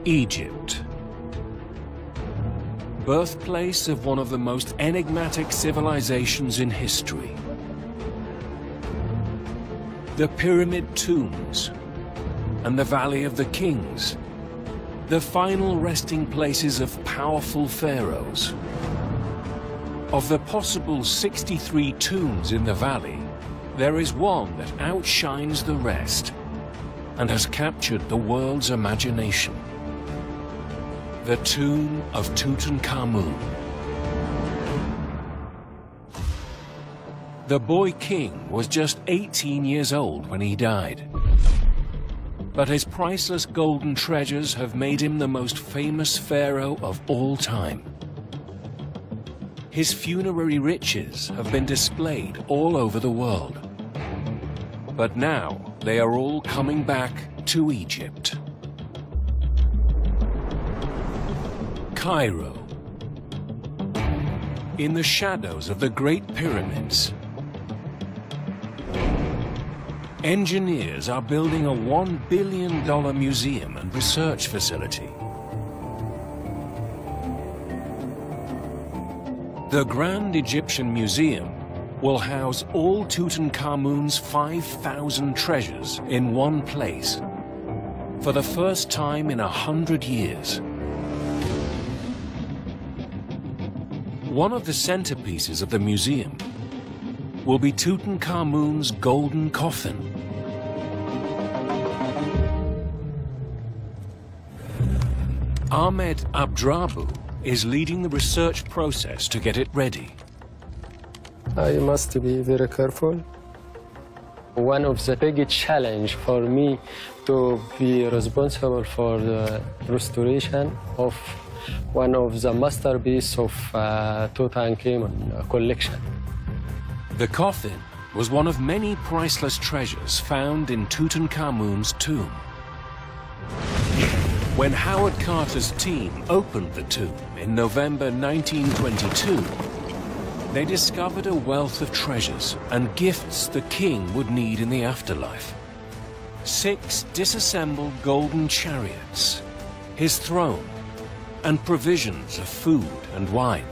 Egypt. Birthplace of one of the most enigmatic civilizations in history. The Pyramid Tombs and the Valley of the Kings, the final resting places of powerful pharaohs. Of the possible 63 tombs in the valley, there is one that outshines the rest and has captured the world's imagination. The tomb of Tutankhamun. The boy king was just 18 years old when he died. But his priceless golden treasures have made him the most famous pharaoh of all time. His funerary riches have been displayed all over the world. But now they are all coming back to Egypt. Cairo. In the shadows of the Great Pyramids, engineers are building a $1 billion museum and research facility. The Grand Egyptian Museum will house all Tutankhamun's 5,000 treasures in one place for the first time in 100 years. One of the centerpieces of the museum will be Tutankhamun's golden coffin. Ahmed Abdrabu is leading the research process to get it ready. I must be very careful. One of the big challenge for me to be responsible for the restoration of one of the masterpieces of Tutankhamun collection. The coffin was one of many priceless treasures found in Tutankhamun's tomb. When Howard Carter's team opened the tomb in November 1922, they discovered a wealth of treasures and gifts the king would need in the afterlife. 6 disassembled golden chariots, his throne, and provisions of food and wine.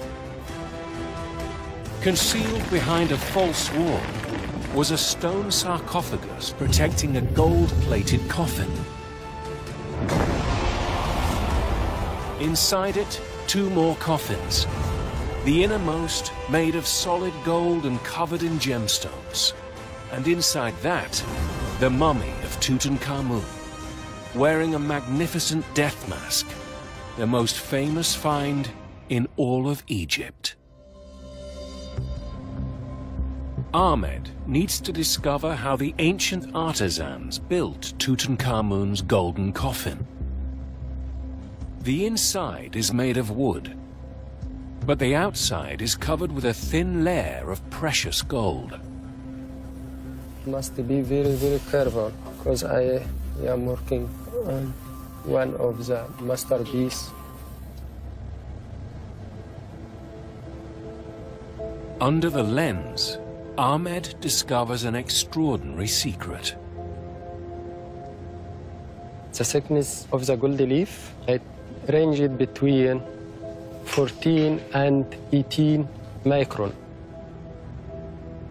Concealed behind a false wall was a stone sarcophagus protecting a gold-plated coffin. Inside it, 2 more coffins, the innermost made of solid gold and covered in gemstones. And inside that, the mummy of Tutankhamun, wearing a magnificent death mask, the most famous find in all of Egypt. Ahmed needs to discover how the ancient artisans built Tutankhamun's golden coffin. The inside is made of wood, but the outside is covered with a thin layer of precious gold. Must be very, very careful because I am working on one of the masterpieces. Under the lens, Ahmed discovers an extraordinary secret. The thickness of the gold leaf, it ranged between 14 and 18 micron.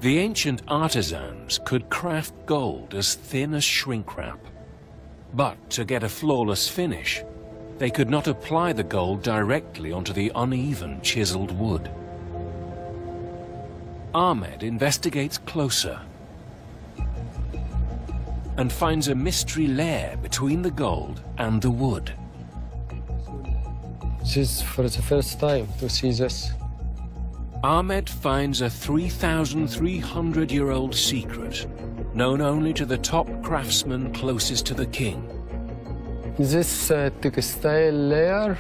The ancient artisans could craft gold as thin as shrink wrap. But to get a flawless finish, they could not apply the gold directly onto the uneven chiseled wood. Ahmed investigates closer and finds a mystery layer between the gold and the wood. This is for the first time to see this. Ahmed finds a 3,300-year-old secret, known only to the top craftsmen closest to the king. This textile layer,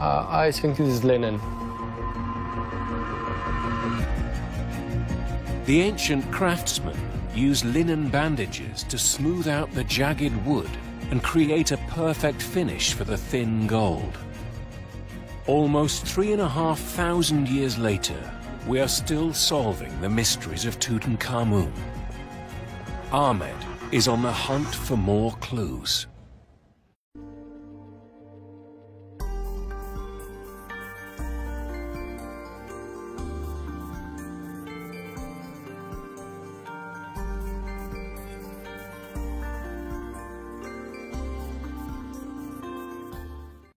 I think it is linen. The ancient craftsmen used linen bandages to smooth out the jagged wood and create a perfect finish for the thin gold. Almost 3,500 years later, we are still solving the mysteries of Tutankhamun. Ahmed is on the hunt for more clues.